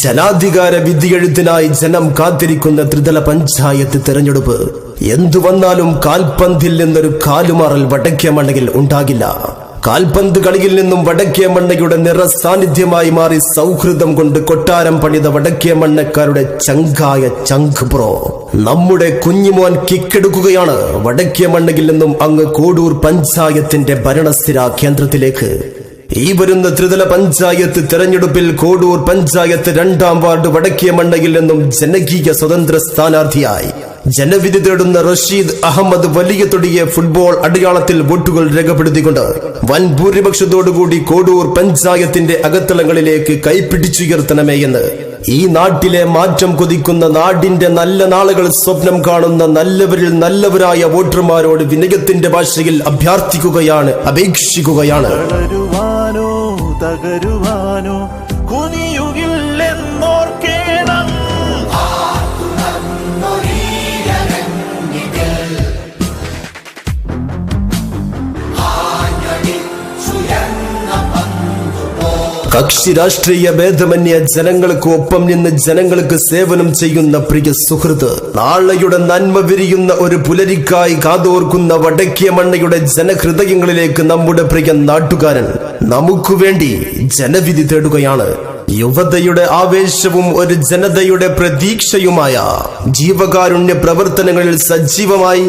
ജനാധികാര വിധിയെഴുത്തിനായി ജനം കാത്തിരിക്കുന്ന ത്രിതല പഞ്ചായത്ത് തെരഞ്ഞെടുപ്പ്. എന്തു വന്നാലും കാൽപന്തിൽ നിന്നൊരു കാലുമാറൽ വടക്കേമണ്ണയിൽ ഉണ്ടാകില്ല. കാൽപന്ത് കളിയിൽ നിന്നും വടക്കേമണ്ണയുടെ നിറ സാന്നിധ്യമായി മാറി സൗഹൃദം കൊണ്ട് കൊട്ടാരം പണിത വടക്കേമണ്ണക്കാരുടെ ചങ്കായ ചങ്ക് ബ്രോ നമ്മുടെ കുഞ്ഞിമോൻ കിക്കെടുക്കുകയാണ് വടക്കേമണ്ണയിൽ നിന്നും അങ്ങ് കോഡൂർ പഞ്ചായത്തിന്റെ ഭരണസ്ഥിര കേന്ദ്രത്തിലേക്ക്. ഈ വരുന്ന ത്രിതല പഞ്ചായത്ത് തെരഞ്ഞെടുപ്പിൽ കോഡൂർ പഞ്ചായത്ത് 2ാം വാർഡ് വടക്കേമണ്ണയിൽ നിന്നും ജനകീയ സ്വതന്ത്ര സ്ഥാനാർത്ഥിയായി ജനവിധി തേടുന്ന റഷീദ് അഹമ്മദ് വലിയ തൊടിയെ ഫുട്ബോൾ അടയാളത്തിൽ വോട്ടുകൾ രേഖപ്പെടുത്തിക്കൊണ്ട് വൻ ഭൂരിപക്ഷത്തോടുകൂടി കോഡൂർ പഞ്ചായത്തിന്റെ അകത്തളങ്ങളിലേക്ക് കൈപിടിച്ചുയർത്തണമേ എന്ന് ഈ നാട്ടിലെ മാറ്റം കൊതിക്കുന്ന നാടിന്റെ നല്ല നാളുകൾ സ്വപ്നം കാണുന്ന നല്ലവരിൽ നല്ലവരായ വോട്ടർമാരോട് വിനയത്തിന്റെ ഭാഷയിൽ അഭ്യർത്ഥിക്കുകയാണ്, അപേക്ഷിക്കുകയാണ്. തകരുവാനോ കുനിയുകില്ലെന്നോർക്കേണം. കക്ഷി രാഷ്ട്രീയ ഭേദമന്യ ജനങ്ങൾക്ക് ഒപ്പം നിന്ന് ജനങ്ങൾക്ക് സേവനം ചെയ്യുന്ന പ്രിയ സുഹൃത്ത്, നാളെയുടെ നന്മ വിരിയുന്ന ഒരു പുലരിക്കായി കാതോർക്കുന്ന വടക്കേമണ്ണയുടെ ജനഹൃദയങ്ങളിലേക്ക് നമ്മുടെ പ്രിയ നാട്ടുകാരൻ നമുക്ക് വേണ്ടി ജനവിധി തേടുകയാണ്. യുവതയുടെ ആവേശവും ഒരു ജനതയുടെ പ്രതീക്ഷയുമായ ജീവകാരുണ്യ പ്രവർത്തനങ്ങളിൽ സജീവമായി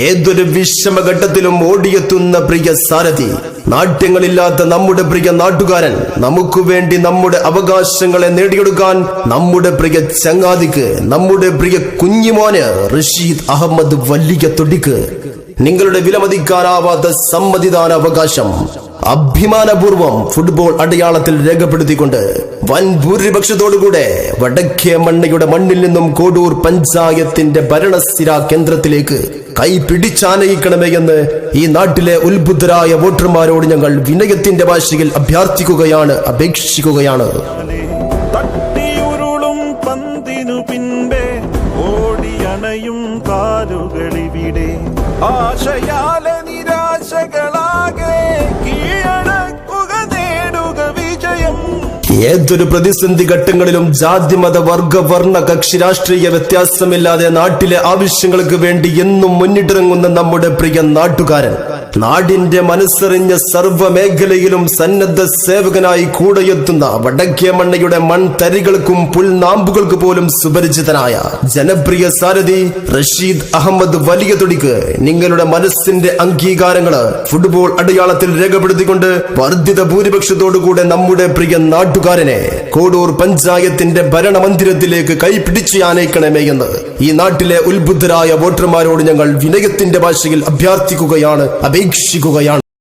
ഏതൊരു വിഷമഘട്ടത്തിലും ഓടിയെത്തുന്ന പ്രിയ സാരഥി, നാട്യങ്ങളില്ലാത്ത നമ്മുടെ പ്രിയ നാട്ടുകാരൻ, നമുക്ക് വേണ്ടി നമ്മുടെ അവകാശങ്ങളെ നേടിയെടുക്കാൻ നമ്മുടെ പ്രിയ ചങ്ങാതിക്ക്, നമ്മുടെ പ്രിയ കുഞ്ഞിമോന് റഷീദ് അഹമ്മദ് വലിയ തൊടിക്ക് നിങ്ങളുടെ വിലമതിക്കാനാവാത്ത സമ്മതിദാന അവകാശം അഭിമാനപൂർവം ഫുട്ബോൾ അടയാളത്തിൽ രേഖപ്പെടുത്തിക്കൊണ്ട് വൻ ഭൂരിപക്ഷത്തോടുകൂടെ വടക്കേമണ്ണയുടെ മണ്ണിൽ നിന്നും കോഡൂർ പഞ്ചായത്തിന്റെ ഭരണസ്ഥിര കേന്ദ്രത്തിലേക്ക് കൈ പിടിച്ചാനയിക്കണമേ എന്ന് ഈ നാട്ടിലെ ഉത്ബുദ്ധരായ വോട്ടർമാരോട് ഞങ്ങൾ വിനയത്തിന്റെ ഭാഷയിൽ അഭ്യർത്ഥിക്കുകയാണ്, അപേക്ഷിക്കുകയാണ്. തട്ടിയുരുളും പന്തിനു പിൻപേ ഓടിയണയും കാലുകളിവിടെ ആശയാലെ നിരാശകളാകെ കീഴടക്കുക, നേടുക വിജയം. ഏതൊരു പ്രതിസന്ധി ഘട്ടങ്ങളിലും ജാതി മത വർഗ വർണ്ണ കക്ഷി രാഷ്ട്രീയ വ്യത്യാസമില്ലാതെ നാട്ടിലെ ആവശ്യങ്ങൾക്ക് വേണ്ടി എന്നും മുന്നിട്ടിറങ്ങുന്ന നമ്മുടെ പ്രിയ നാട്ടുകാരൻ, നാടിന്റെ മനസ്സറിഞ്ഞ സർവ്വ മേഖലയിലും സന്നദ്ധ സേവകനായി കൂടെയെത്തുന്ന വടക്കേമണ്ണയുടെ മൺതരികൾക്കും പുൽനാമ്പുകൾക്ക് പോലും സുപരിചിതനായ ജനപ്രിയ സാരഥി റഷീദ് അഹമ്മദ് വലിയ തൊടിക്ക് നിങ്ങളുടെ മനസ്സിന്റെ അംഗീകാരങ്ങള് ഫുട്ബോൾ അടയാളത്തിൽ രേഖപ്പെടുത്തിക്കൊണ്ട് വർദ്ധിത ഭൂരിപക്ഷത്തോടുകൂടെ നമ്മുടെ പ്രിയ നാട്ടുകാരനെ കോഡൂർ പഞ്ചായത്തിന്റെ ഭരണമന്ദിരത്തിലേക്ക് കൈപിടിച്ച് ആനയിക്കണമേ എന്ന് ഈ നാട്ടിലെ ഉത്ബുദ്ധരായ വോട്ടർമാരോട് ഞങ്ങൾ വിനയത്തിന്റെ ഭാഷയിൽ അഭ്യർത്ഥിക്കുകയാണ്, അപേക്ഷിക്കുകയാണ്.